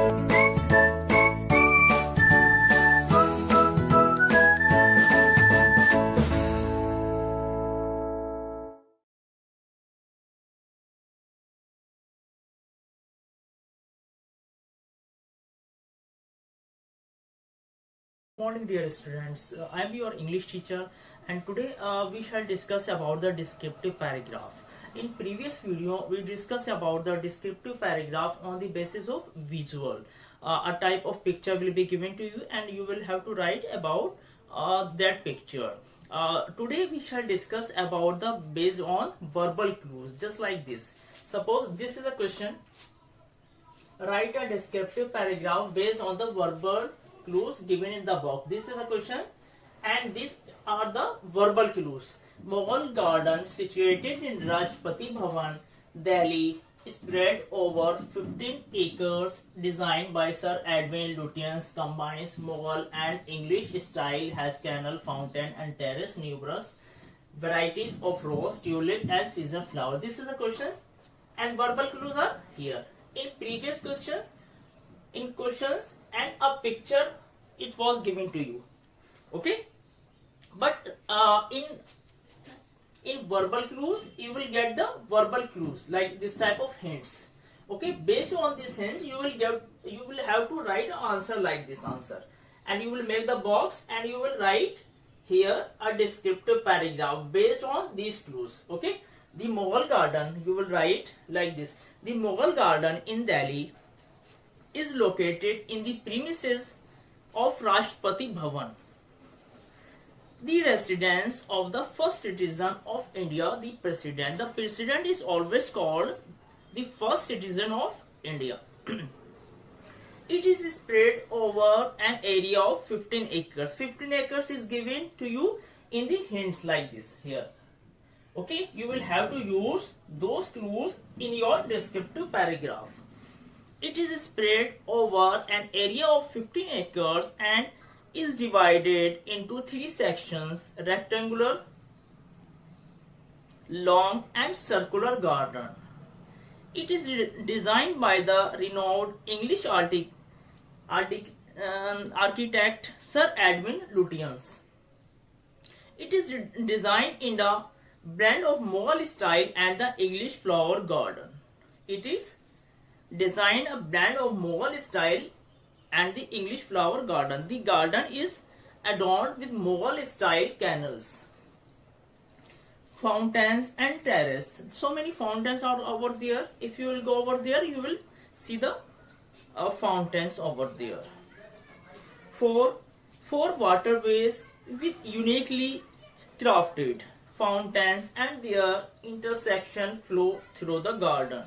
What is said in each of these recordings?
Morning dear students, I am your English teacher and today we shall discuss about the descriptive paragraph. In previous video we discussed about the descriptive paragraph on the basis of visual. A type of picture will be given to you and you will have to write about that picture. Today we shall discuss about the based on verbal clues, just like this. Suppose this is a question. Write a descriptive paragraph based on the verbal clues given in the box. This is a question and these are the verbal clues. Mughal garden situated in Rashtrapati Bhavan, Delhi, spread over 15 acres, designed by Sir Edwin Lutyens, combines Mughal and English style, has canal, fountain and terrace, numerous varieties of rose, tulip and season flower. This is a question and verbal clues are here. In previous questions and a picture it was given to you, okay, but in verbal clues you will get the verbal clues like this type of hints, okay. Based on these hints you will have to write an answer like this answer, and you will make the box and you will write here a descriptive paragraph based on these clues, okay. The Mughal garden, you will write like this. The Mughal garden in Delhi is located in the premises of Rashtrapati Bhavan, the residence of the first citizen of India, the president. The president is always called the first citizen of India. It is spread over an area of 15 acres. 15 acres is given to you in the hints like this here. Okay, you will have to use those clues in your descriptive paragraph. It is spread over an area of 15 acres and is divided into 3 sections: rectangular, long and circular garden. It is designed by the renowned English architect Sir Edwin Lutyens. It is designed in the blend of Mughal style and the English flower garden. It is designed a blend of Mughal style and the English flower garden. The garden is adorned with Mughal style canals, fountains and terrace. So many fountains are over there. If you will go over there, you will see the fountains over there. Four waterways with uniquely crafted fountains and their intersection flow through the garden.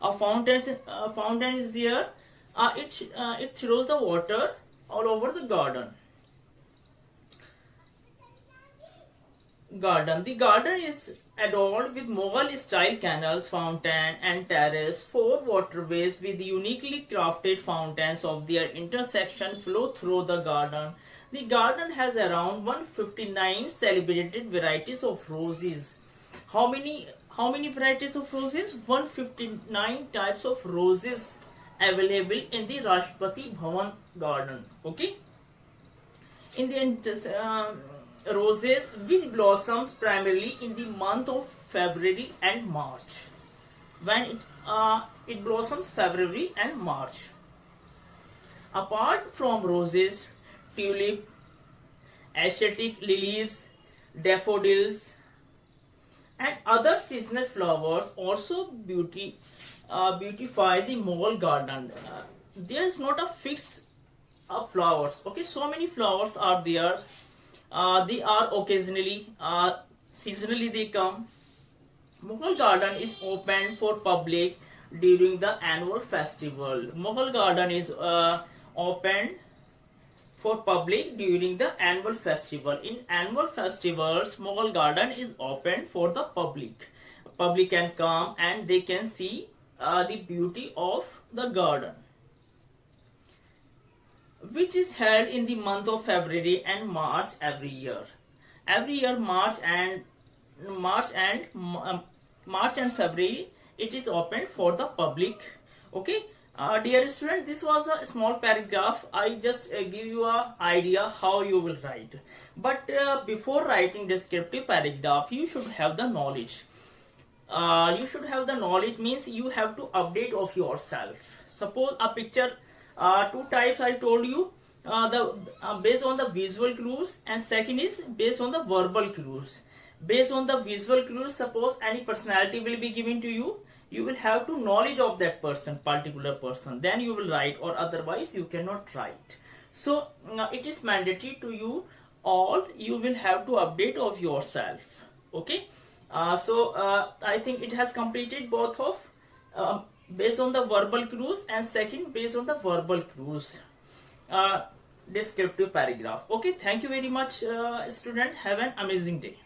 A fountain is there. It throws the water all over the garden. The garden is adorned with Mughal style canals, fountain and terrace. 4 waterways with uniquely crafted fountains of their intersection flow through the garden. The garden has around 159 celebrated varieties of roses. How many varieties of roses? 159 types of roses available in the Rashtrapati Bhavan garden. Okay. In the roses which blossoms primarily in the month of February and March. When it blossoms February and March. Apart from roses, tulip, asiatic lilies, daffodils and other seasonal flowers also beautify the Mughal garden. There is not a fixed flowers. Okay, so many flowers are there. They are occasionally, seasonally they come. Mughal garden is open for public during the annual festival. Mughal garden is open for public during the annual festival. In annual festivals, Mughal garden is open for the public. Public can come and they can see the beauty of the garden, which is held in the month of February and March every year. Every year, March and February, it is open for the public. Okay, Dear student, this was a small paragraph. I just give you a idea how you will write. But before writing descriptive paragraph, you should have the knowledge. You should have the knowledge means you have to update of yourself. Suppose a picture, two types I told you. The based on the visual clues, and second is based on the verbal clues. Based on the visual clues, suppose any personality will be given to you. You will have to knowledge of that person, particular person. Then you will write, or otherwise you cannot write. So it is mandatory to you all. You will have to update of yourself. Okay. I think it has completed both of based on the verbal clues, and second based on the verbal clues. Descriptive paragraph. Okay, thank you very much, student. Have an amazing day.